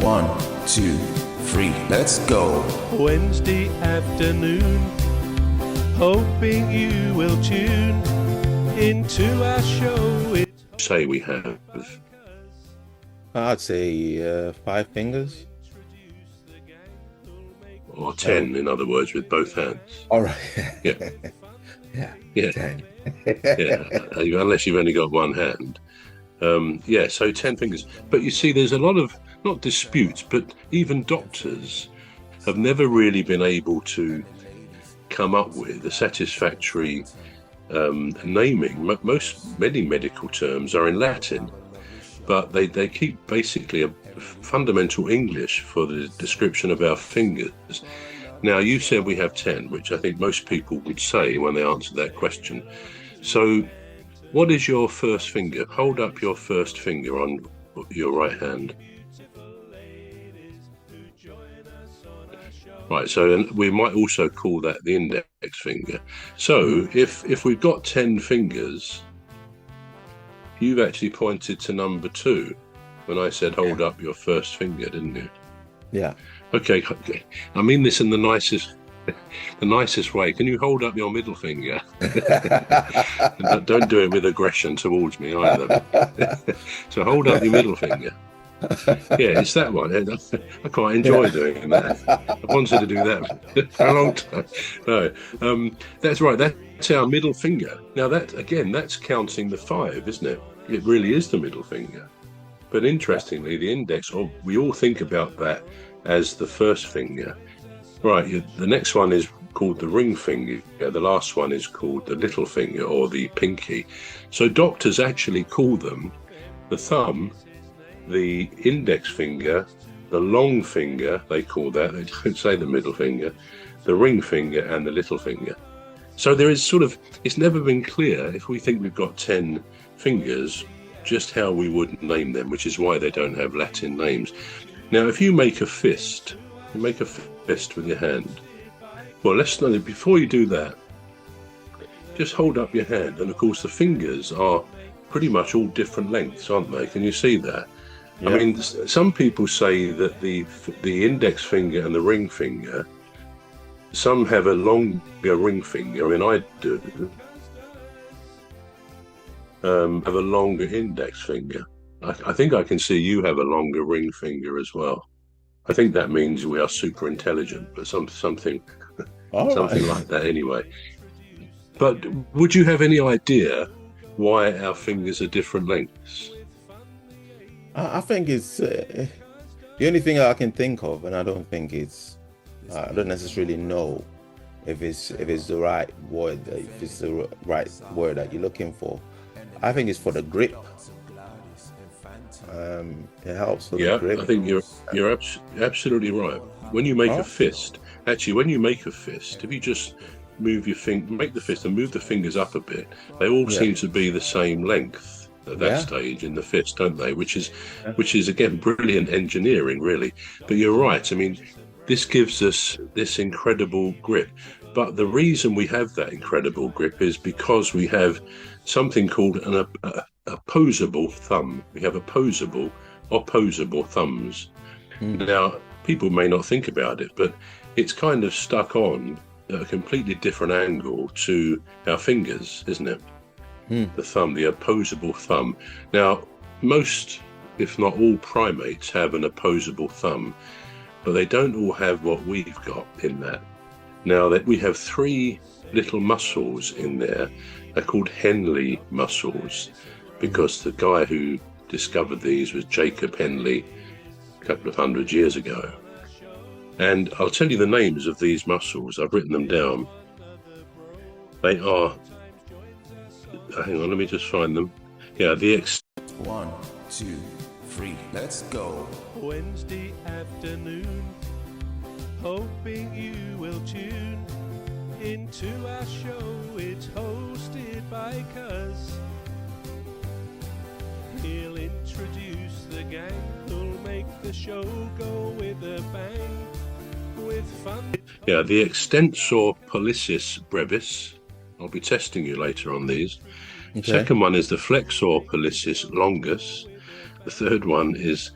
1, 2, 3, let's go. Wednesday afternoon, hoping you will tune into our show. Say we have. I'd say 5 fingers. Or 10, in other words, with both hands. All right. Yeah. Yeah. 10. Yeah. Unless you've only got one hand. So 10 fingers. But you see, there's a lot of, not disputes, but even doctors have never really been able to come up with a satisfactory naming. Many medical terms are in Latin, but they keep basically a fundamental English for the description of our fingers. Now, you said we have 10, which I think most people would say when they answer that question. So what is your first finger? Hold up your first finger on your right hand. Right, so we might also call that the index finger. So if we've got 10 fingers, you've actually pointed to number 2 when I said hold up your first finger, didn't you? Yeah. Okay. I mean this in the nicest way. Can you hold up your middle finger? Don't do it with aggression towards me either. So hold up your middle finger. Yeah, it's that one. I quite enjoy doing that. I wanted to do that for a long time. No, that's right. That's our middle finger. Now that's counting the 5, isn't it? It really is the middle finger. But interestingly, the index, we all think about that as the first finger. Right, the next one is called the ring finger. The last one is called the little finger or the pinky. So doctors actually call them the thumb, the index finger, the long finger, they call that, they don't say the middle finger, the ring finger and the little finger. So there is it's never been clear, if we think we've got 10 fingers, just how we would name them, which is why they don't have Latin names. Now, if you make a fist, with your hand. Well, let's know that before you do that, just hold up your hand. And of course, the fingers are pretty much all different lengths, aren't they? Can you see that? Yeah. I mean, some people say that the index finger and the ring finger, some have a longer ring finger. I mean, I do. Have a longer index finger. I think I can see you have a longer ring finger as well. I think that means we are super intelligent, but something like that anyway. But would you have any idea why our fingers are different lengths? I think it's the only thing I can think of, and I don't think I don't necessarily know if it's the right word, if it's the right word that you're looking for. I think it's for the grip. It helps for the grip. I think you're absolutely right. When you make a fist, if you just move your finger, make the fist and move the fingers up a bit, they all seem to be the same length at that stage in the fist, don't they? Which is again brilliant engineering, really. But you're right. I mean, this gives us this incredible grip. But the reason we have that incredible grip is because we have something called an opposable thumb. We have opposable thumbs. Now, people may not think about it, but it's kind of stuck on at a completely different angle to our fingers, isn't it? The thumb, the opposable thumb. Now, most, if not all, primates have an opposable thumb, but they don't all have what we've got in that. Now, that we have 3 little muscles in there. They're called Henle muscles, because the guy who discovered these was Jacob Henle a couple of 100 years ago. And I'll tell you the names of these muscles. I've written them down. They are, hang on, let me just find them. Yeah, 1, 2, 3, let's go. Wednesday afternoon, hoping you will tune into our show. It's hosted by Cuz. He'll introduce the gang who'll make the show go with a bang, with fun. Yeah, the extensor pollicis brevis. I'll be testing you later on these. Okay. Second one is the flexor pollicis longus. The third one is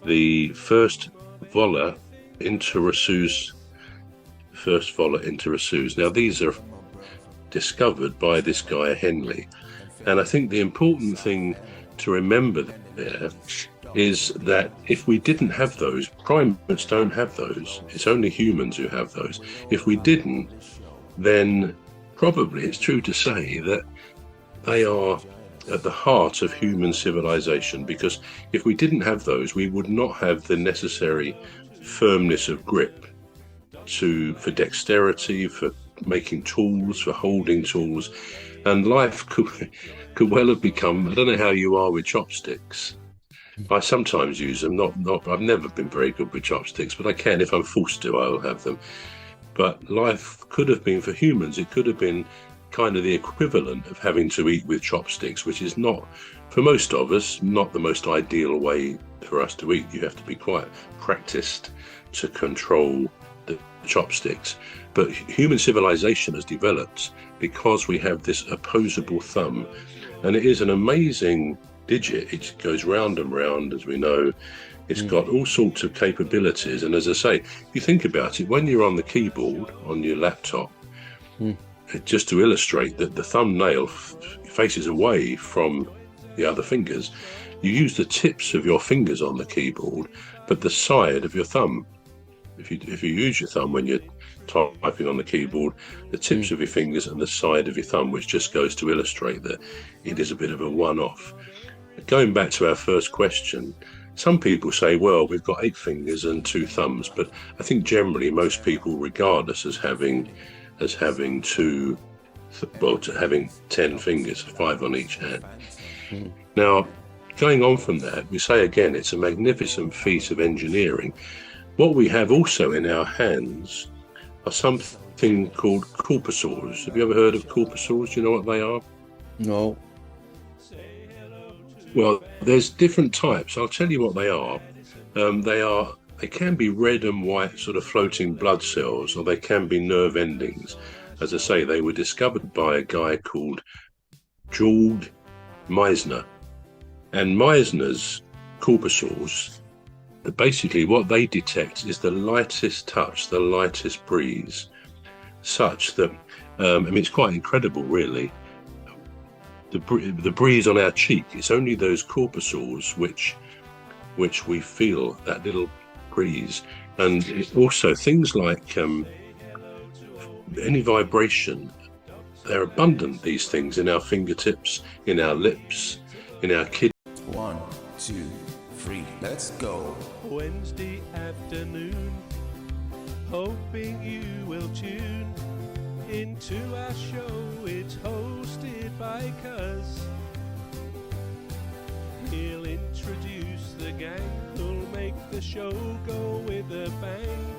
the first vola interrossus. First vola interrossus. Now these are discovered by this guy Henley, and I think the important thing to remember there is that if we didn't have those, primates don't have those. It's only humans who have those. If we didn't, then probably it's true to say that they are at the heart of human civilization, because if we didn't have those, we would not have the necessary firmness of grip for dexterity, for making tools, for holding tools, and life could well have become, I don't know how you are with chopsticks. I sometimes use them, I've never been very good with chopsticks, but I can. If I'm forced to, I'll have them. But life could have been, for humans, it could have been kind of the equivalent of having to eat with chopsticks, which is not, for most of us, not the most ideal way for us to eat. You have to be quite practiced to control the chopsticks. But human civilization has developed because we have this opposable thumb, and it is an amazing digit. It goes round and round, as we know. It's got all sorts of capabilities, and as I say, you think about it, when you're on the keyboard on your laptop, just to illustrate that the thumbnail faces away from the other fingers, you use the tips of your fingers on the keyboard, but the side of your thumb. If you use your thumb when you're typing on the keyboard, the tips of your fingers and the side of your thumb, which just goes to illustrate that it is a bit of a one-off. Going back to our first question, some people say, well, we've got 8 fingers and 2 thumbs, but I think generally most people regard us as having having 10 fingers, 5 on each hand. Now, going on from that, we say again, it's a magnificent feat of engineering. What we have also in our hands are something called corpuscles. Have you ever heard of corpuscles? Do you know what they are? No. Well, there's different types. I'll tell you what they are. They can be red and white sort of floating blood cells, or they can be nerve endings. As I say, they were discovered by a guy called George Meissner. And Meissner's corpuscles, basically what they detect is the lightest touch, the lightest breeze, such that, it's quite incredible, really. The breeze on our cheek, it's only those corpuscles which we feel, that little breeze. And also things like any vibration, they're abundant, these things, in our fingertips, in our lips, in our kidneys. 1, 2, 3, let's go. Wednesday afternoon, hoping you will tune into our show. It's hosted by Cuz. He'll introduce the gang who'll make the show go with a bang.